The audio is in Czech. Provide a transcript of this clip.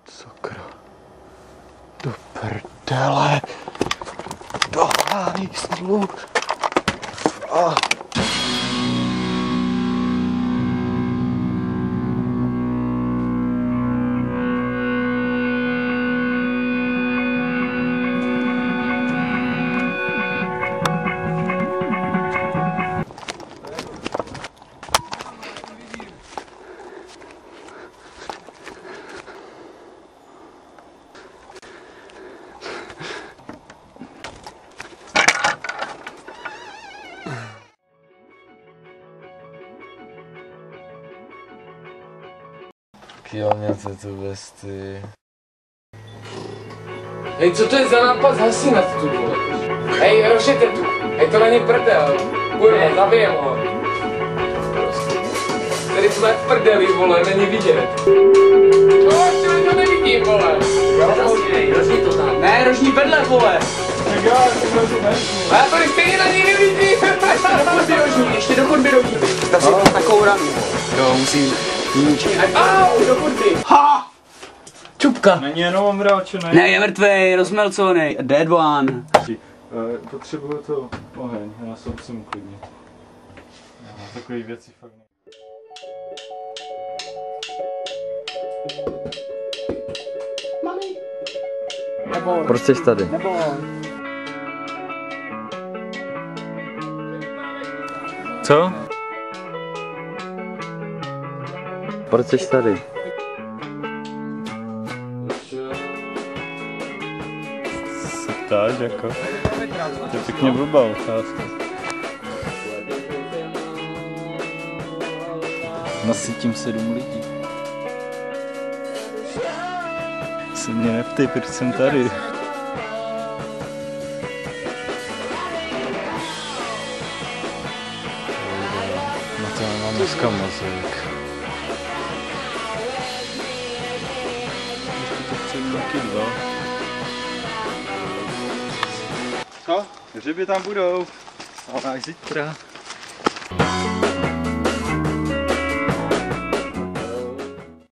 Sakra. Do prdele. Do hajzlu. Kilňace tu vesty. Hej, co to je za nápad zhasínat tu, vole? Hej, rošete tu. Hej, to není prdel. Kurva, zabijem ho. Tady jsme v prdeli, vole, není vidět. No, to nevidím, vole. Rožni to tam. Ne, rožni vedle, vole. Tak jo, to rožu venku. Já tady stejně na ní nevidím. Do chodby rožni, ještě do chodby rožni. Stav si to takovou ranu. Jo, musím. Au, do chodby. Ha! Čupka. Není jenom mráčený. Ne, je mrtvej, rozmelcovaný. Dead one. Potřebuju to oheň, já se musím uklidnit. Takové věci fakt ne. Mami. Proč jsi tady? Co? Proč jsi tady? Se ptáš jako? To je pěkně blbá otázka. Nasytím 7 lidí. Se mě neptej, proč jsem tady. Na to nemám dneska mozek. Taky 2. Co? Hřiby tam budou, ale až zítra.